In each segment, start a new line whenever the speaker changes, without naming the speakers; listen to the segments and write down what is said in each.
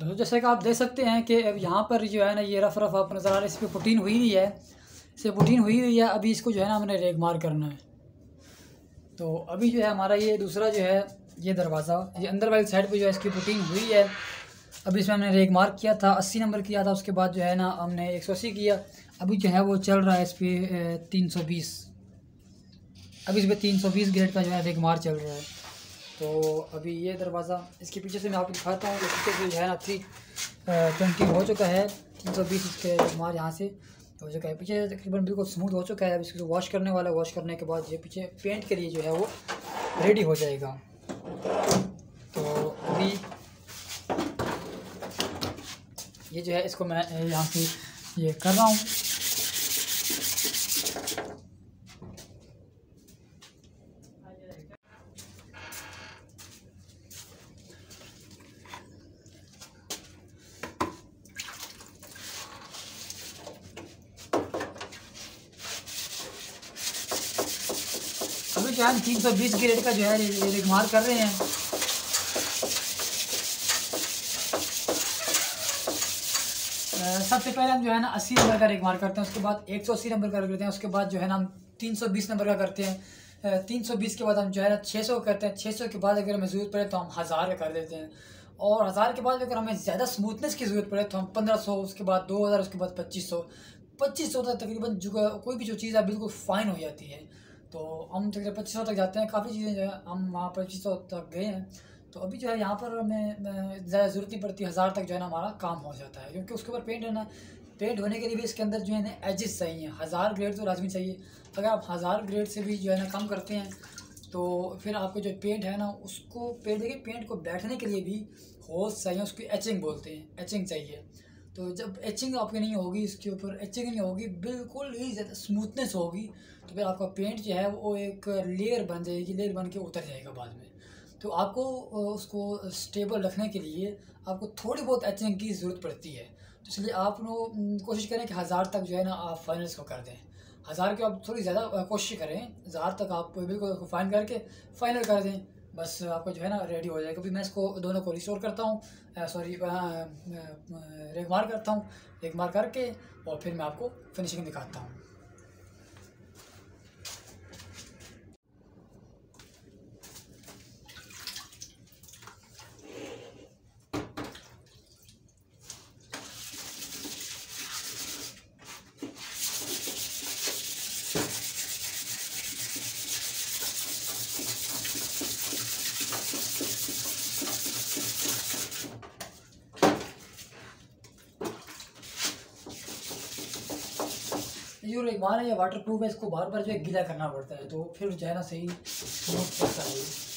तो जैसे कि आप देख सकते हैं कि अब यहाँ पर जो है ना ये रफ रफ आप नज़र आ रहा है, इस पर पुटीन हुई हुई है, इसे पुटीन हुई हुई है। अभी इसको जो है ना हमने रेग मार करना है। तो अभी जो है हमारा ये दूसरा जो है ये दरवाज़ा, ये अंदर वाली साइड पे जो है इसकी पुटीन हुई है। अभी इसमें हमने रेग मार्क किया था, 80 नंबर किया था, उसके बाद जो है ना हमने 180 किया। अभी जो है वो चल रहा है इस पर 320। अभी इस पर 320 ग्रेड का जो है रेग मार चल रहा है। तो अभी ये दरवाज़ा, इसके पीछे से मैं आपको दिखाता हूँ। पीछे से जो है ना 320 हो चुका है, 320 इसके रेग मार यहाँ से हो चुका है। पीछे तकरीबन बिल्कुल स्मूथ हो चुका है। अब इसको वॉश करने वाला है, वॉश करने के बाद ये पीछे पेंट के लिए जो है वो रेडी हो जाएगा। तो अभी ये जो है इसको मैं यहाँ से ये कर रहा हूँ। अभी जो है 320 ग्रेड का जो है रेग मार कर रहे हैं। सबसे पहले हम जो है ना 80 नंबर का रेग मार करते हैं, उसके बाद 180 नंबर का करते हैं, उसके बाद जो है ना हम 320 नंबर का करते हैं। 320 के बाद हम जो है ना 600 करते हैं। 600 के बाद अगर हमें ज़रूरत पड़े तो हम 1000 का कर देते हैं। और 1000 के बाद अगर हमें ज़्यादा स्मूथनेस की ज़रूरत पड़े तो हम 1500, उसके बाद 2000, उसके बाद 2500 तक तकरीबन जो कोई भी जो चीज़ है बिल्कुल फ़ाइन हो जाती है। तो हम तकरीबन 2500 तक जाते हैं। काफ़ी चीज़ें जो है हम वहाँ 2500 तक गए हैं। तो अभी जो है यहाँ पर हमें ज़्यादा ज़रूरत नहीं पड़ती, 1000 तक जो है ना हमारा काम हो जाता है। क्योंकि उसके ऊपर पेंट है ना, पेंट होने के लिए भी इसके अंदर जो है ना एजेस चाहिए। 1000 ग्रेड तो लाजमी चाहिए। अगर आप 1000 ग्रेड से भी जो है ना कम करते हैं तो फिर आपको जो पेंट है ना उसको देखिए पेंट को बैठने के लिए भी होल्स चाहिए, उसको एचिंग बोलते हैं, एचिंग चाहिए। तो जब एचिंग आपकी नहीं होगी, इसके ऊपर एचिंग नहीं होगी, बिल्कुल ही ज़्यादा स्मूथनेस होगी, तो फिर आपका पेंट जो है वो एक लेयर बन जाएगी, लेयर बन के उतर जाएगा बाद में। तो आपको उसको स्टेबल रखने के लिए आपको थोड़ी बहुत एचिंग की ज़रूरत पड़ती है। तो इसलिए आप लोग कोशिश करें कि 1000 तक जो है ना आप फाइनल्स को कर दें। 1000 की आप थोड़ी ज़्यादा कोशिश करें, 1000 तक आप बिल्कुल उसको फाइन करके फाइनल कर दें, बस आपका जो है ना रेडी हो जाएगा। अभी मैं इसको दोनों को रिस्टोर करता हूँ, सॉरी रेगमार करता हूँ। रेगमार करके और फिर मैं आपको फिनिशिंग दिखाता हूँ। ये जो रेगमार है ये वाटर प्रूफ है, इसको बार बार जो है गीला करना पड़ता है, तो फिर जो है ना सही स्मूथ पड़ता है।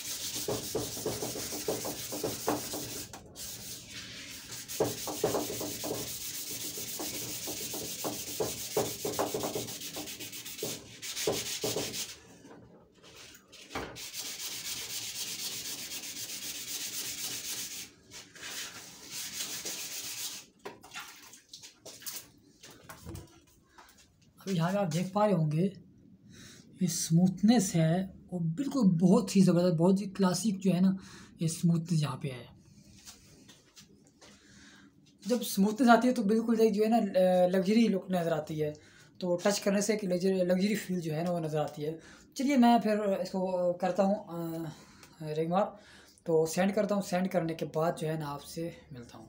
अभी यहाँ पे आप देख पा रहे होंगे ये स्मूथनेस है वो बिल्कुल बहुत ही ज़बरदस्त, बहुत ही क्लासिक जो है ना ये स्मूथनेस यहाँ पे है। जब स्मूथनेस आती है तो बिल्कुल एक जो है ना लग्जरी लुक नज़र आती है। तो टच करने से एक लग्जरी फील जो है ना वो नज़र आती है। चलिए मैं फिर इसको करता हूँ रेगमार, तो सेंड करता हूँ। सेंड करने के बाद जो है ना आपसे मिलता हूँ।